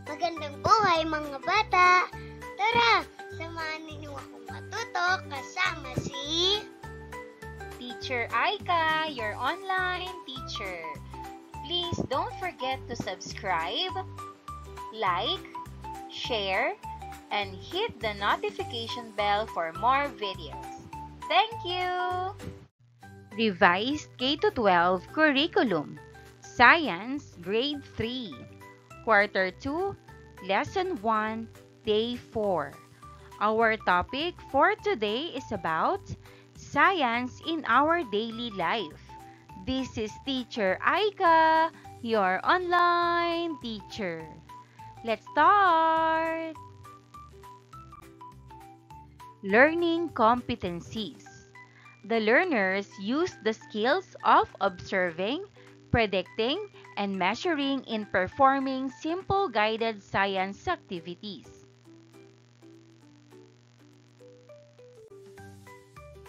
Magandang buhay mga bata! Tara, samahan ninyo akong matuto kasama si Teacher Aika, your online teacher. Please don't forget to subscribe, like, share, and hit the notification bell for more videos. Thank you! Revised K-12 Curriculum, Science, Grade 3, Quarter 2, Lesson 1, Day 4. Our topic for today is about science in our daily life. This is Teacher Aika, your online teacher. Let's start! Learning competencies. The learners use the skills of observing, predicting, and measuring in performing simple guided science activities.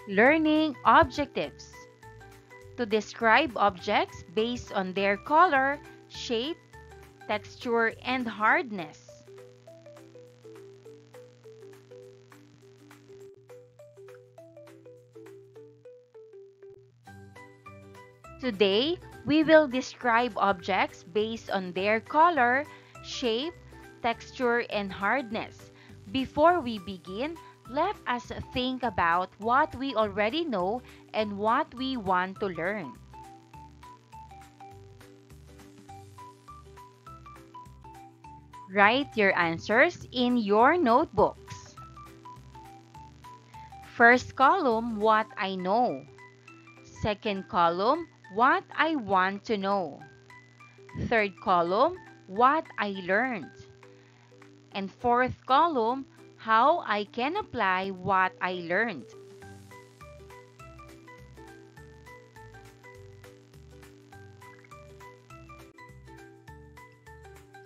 Learning objectives. To describe objects based on their color, shape, texture, and hardness. Today, we will describe objects based on their color, shape, texture, and hardness. Before we begin, let us think about what we already know and what we want to learn. Write your answers in your notebooks. First column, what I know. Second column, what I want to know. Third column, what I learned. And fourth column, how I can apply what I learned.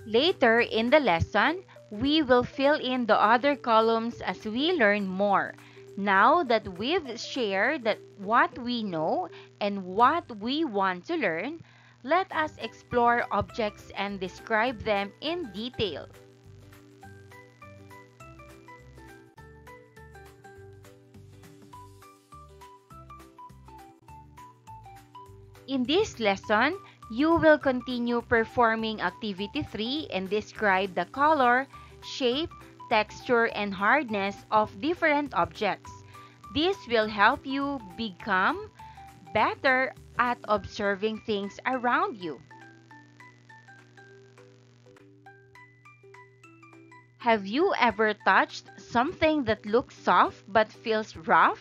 Later in the lesson, we will fill in the other columns as we learn more. Now that we've shared what we know and what we want to learn, let us explore objects and describe them in detail. In this lesson, you will continue performing Activity 3 and describe the color, shape, texture, and hardness of different objects. This will help you become better at observing things around you. Have you ever touched something that looks soft but feels rough?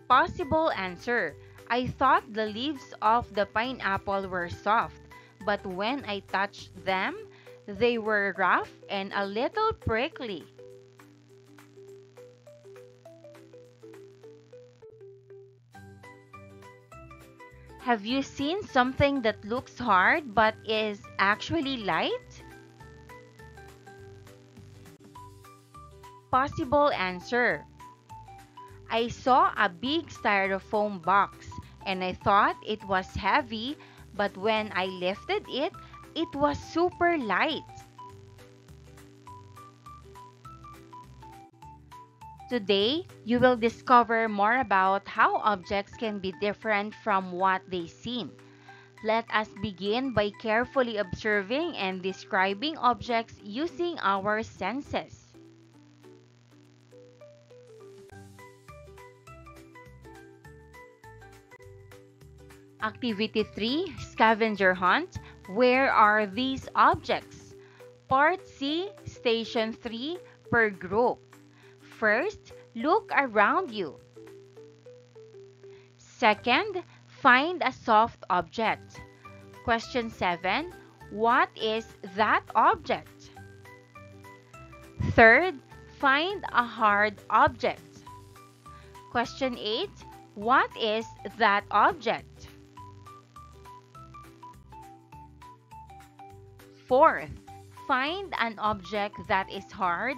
Possible answer. I thought the leaves of the pineapple were soft, but when I touched them, they were rough and a little prickly. Have you seen something that looks hard but is actually light? Possible answer. I saw a big styrofoam box and I thought it was heavy, but when I lifted it, it was super light. Today, you will discover more about how objects can be different from what they seem. Let us begin by carefully observing and describing objects using our senses. Activity 3, Scavenger Hunt. Where are these objects? Part C, Station 3, per group. First, look around you. Second, find a soft object. Question 7, what is that object? Third, find a hard object. Question 8, what is that object? Fourth, find an object that is hard,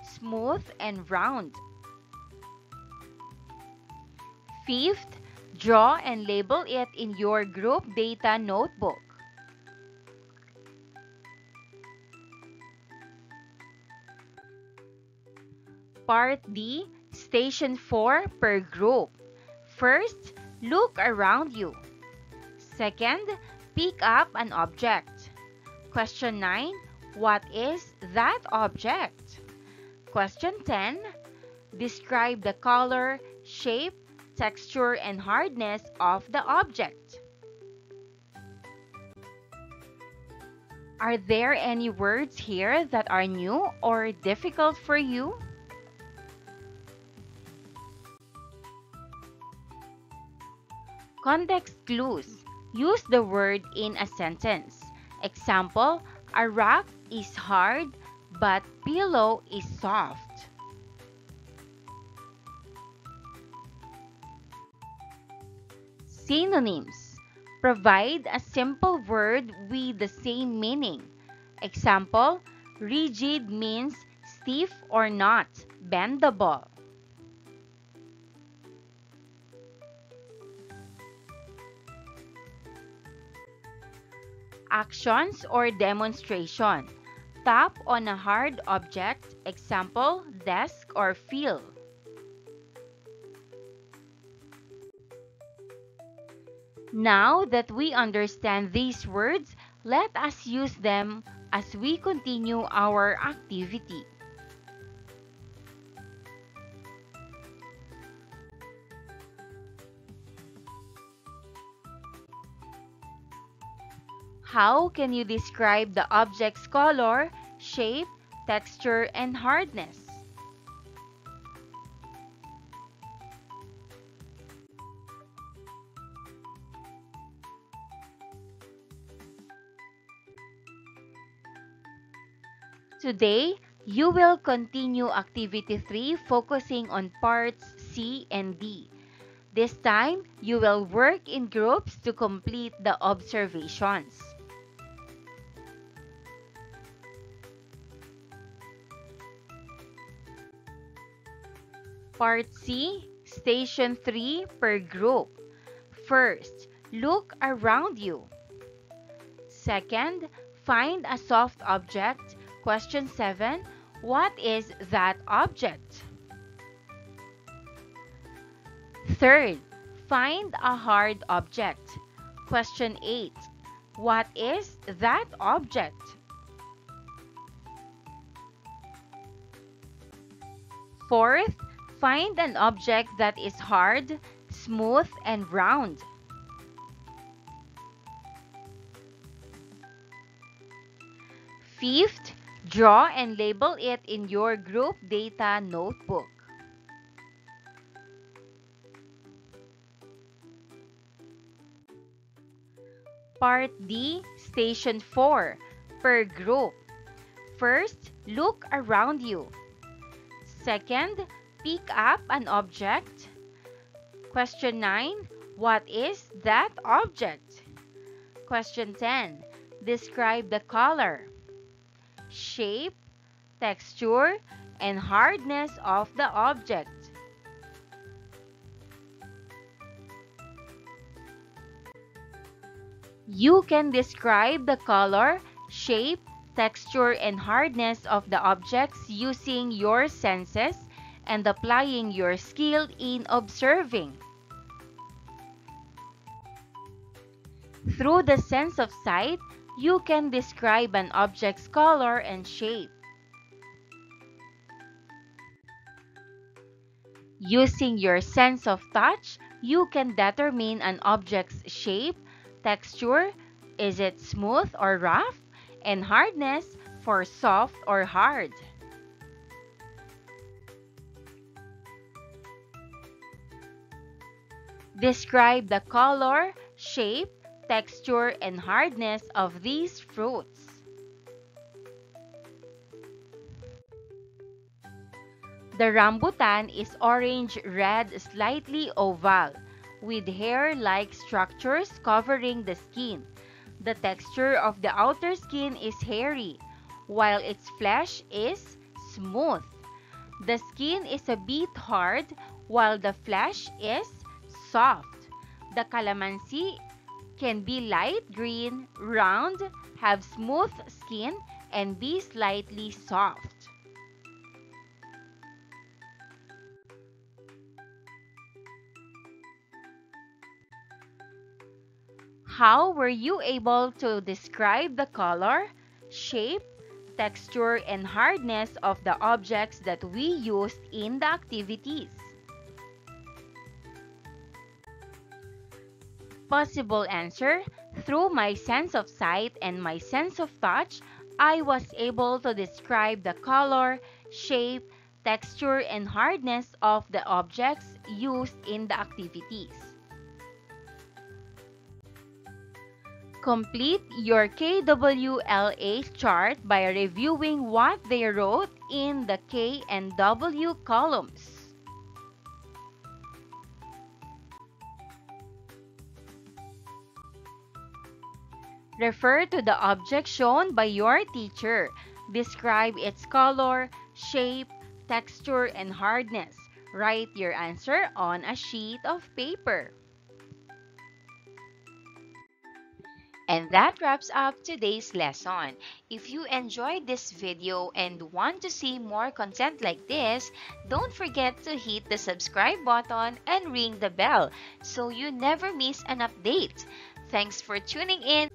smooth, and round. Fifth, Draw and label it in your group data notebook. Part D, Station 4 per group. First, look around you. Second, pick up an object. Question 9, what is that object? Question 10, describe the color, shape, texture, and hardness of the object. Are there any words here that are new or difficult for you? Context clues. Use the word in a sentence. Example, a rock is hard, but pillow is soft. Synonyms. Provide a simple word with the same meaning. Example, rigid means stiff or not bendable. Actions or demonstration. Tap on a hard object, example, desk or fill. Now that we understand these words, let us use them as we continue our activity. How can you describe the object's color, shape, texture, and hardness? Today, you will continue Activity 3 focusing on parts C and D. This time, you will work in groups to complete the observations. Part C, Station 3 per group. First, look around you. Second, find a soft object. Question 7, what is that object? Third, find a hard object. Question 8, what is that object? Fourth, find an object that is hard, smooth, and round. Fifth, draw and label it in your group data notebook. Part D, Station 4, per group. First, look around you. Second, pick up an object. Question 9, what is that object? Question 10, describe the color, shape, texture, and hardness of the object. You can describe the color, shape, texture, and hardness of the objects using your senses and applying your skill in observing. Through the sense of sight, you can describe an object's color and shape. Using your sense of touch, you can determine an object's shape, texture, is it smooth or rough, and hardness for soft or hard. Describe the color, shape, texture, and hardness of these fruits. The rambutan is orange-red, slightly oval, with hair-like structures covering the skin. The texture of the outer skin is hairy, while its flesh is smooth. The skin is a bit hard, while the flesh is soft. The calamansi can be light green, round, have smooth skin, and be slightly soft. How were you able to describe the color, shape, texture, and hardness of the objects that we used in the activities? Possible answer: through my sense of sight and my sense of touch, I was able to describe the color, shape, texture, and hardness of the objects used in the activities. Complete your KWLA chart by reviewing what they wrote in the K and W columns. Refer to the object shown by your teacher. Describe its color, shape, texture, and hardness. Write your answer on a sheet of paper. And that wraps up today's lesson. If you enjoyed this video and want to see more content like this, don't forget to hit the subscribe button and ring the bell so you never miss an update. Thanks for tuning in.